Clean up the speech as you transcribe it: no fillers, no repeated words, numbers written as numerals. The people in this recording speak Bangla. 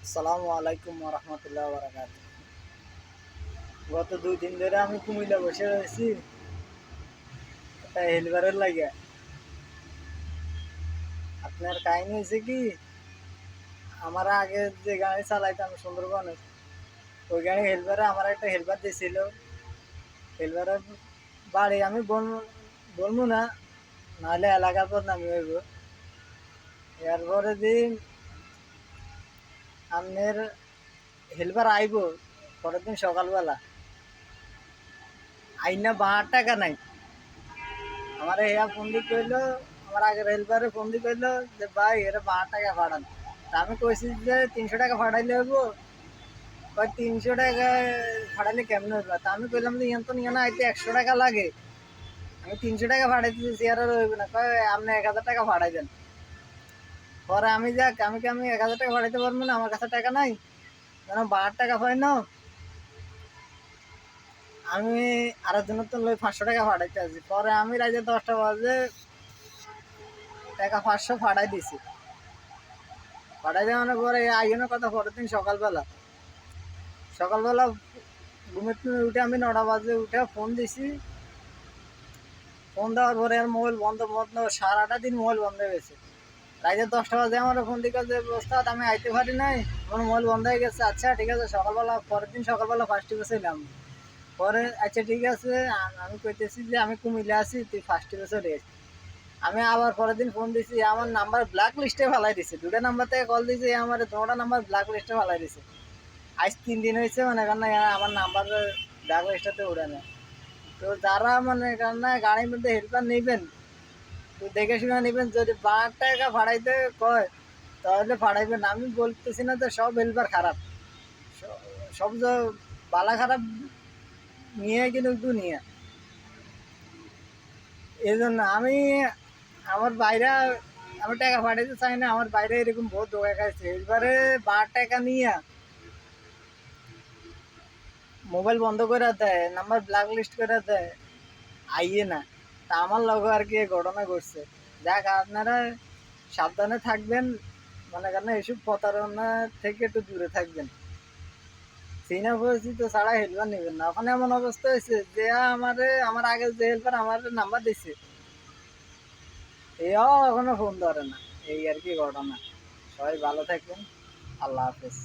আসসালামু আলাইকুম রহমতুল্লাহ বারাকাত। গত 2 দিন ধরে আমি কুমিল্লা বসে রয়েছি একটা হেলবারের লাগে। আপনার কাহিনী হয়েছে কি, আমার আগে যে গাড়ি চালাইতাম সুন্দরবনে, ওই গাড়ি হেলবারে আমার একটা হেলবার দিয়েছিল। হেলবারের বাড়ি আমি বলবো না, নাহলে এলাকার পর নামি হইব। এরপরে দিন আপনার হেলবার আইব পরের দিন সকালবেলা, আইনা 12 টাকা নাই। আমার ইয়া ফোন দিয়ে কইলো, আমার আগের হেল্পারে ফোন দিয়ে কইলো যে ভাই এরা 12 টাকা ভাড়ান। তা আমি কইছি যে 300 টাকা ভাড়াইলে হবো। কয় 300 টাকা ভাড়াইলে কেমন হইব? তা আমি কইলাম যে ইয়ান তো নিয়ে না আইতে 100 টাকা লাগে, আমি 300 টাকা ভাড়াই দিতেছি আর হইব না। কয় আপনি 1000 টাকা ভাড়াই দেন। পরে আমি যাক আমি 1000 টাকা ভাড়াইতে পারবো না, আমার কাছে টাকা নাই, কেন 12 টাকা হয় না। আমি আরেকজনের তো লই 500 টাকা ভাড়াইতে আছি। পরে আমি রাইতে 10টা বাজে টাকা 500 ভাড়াই দিছি। পাঠাই দেওয়ানোর পরে আইনের কথা পরের দিন সকালবেলা সকালবেলা ঘুমের থেকে উঠে আমি 9টা বাজে উঠে ফোন দিছি। ফোন দেওয়ার পরে আর মোবাইল বন্ধ বন্ধ, সারাটা দিন মোবাইল বন্ধ হয়ে গেছে। রাইতে 10টা বাজে আমার ফোন দিকে যে অবস্থা, আমি আইতে পারি নাই, আমার মোবাইল বন্ধ হয়ে গেছে। আচ্ছা ঠিক আছে, সকালবেলা পরের দিন সকালবেলা ফার্স্টে বেসে এলাম। পরে আচ্ছা ঠিক আছে, আমি কইতেছি যে আমি কুমিল্লা আছি, তুই ফার্স্টে বেসে রেস্ট। আমি আবার পরের দিন ফোন দিছি, আমার নাম্বার ব্ল্যাক লিস্টে ফেলাই দিছে। 2টা নাম্বার থেকে কল দিয়েছে, আমার 2টা নাম্বার ব্ল্যাক লিস্টে ফেলাই দিছে। আজ 3 দিন হয়েছে, মানে কারণ আমার নাম্বার ব্ল্যাক লিস্টটাতে উঠে না। তো যারা মানে কারণ গাড়ির মধ্যে হেল্পার নেবেন, তো দেখে শুনে নেবেন। যদি 12 টাকা ভাড়াইতে কয় তাহলে ভাড়াইবেন। আমি বলতেছি না যে সব হেল্পার খারাপ, সব বালা খারাপ নিয়ে কিন্তু দুনিয়া। এই জন্য আমার বাইরে আমি টাকা পাঠাইতে চাই না। আমার বাইরে এরকম বহুত ধোকা খাইছে। এবারে 12 টাকা নিয়ে মোবাইল বন্ধ করে দেয়, নাম্বার ব্ল্যাক লিস্ট করে দেয়, আইয়ে না। তা আমার লগে আর কি ঘটনা ঘটছে। যাক আপনারা সাবধানে থাকবেন, মনে করেন এসব প্রতারণা থেকে একটু দূরে থাকবেন। চীনা পরিচিত ছাড়া হেল্পার নেবেন না। ওখানে এমন অবস্থা হয়েছে যে আমার আগে যে হেল্পার আমার নাম্বার দিচ্ছে, এও এখনো ফোন ধরে না। এই আর কি ঘটনা। সবাই ভালো থাকবেন। আল্লাহ হাফেজ।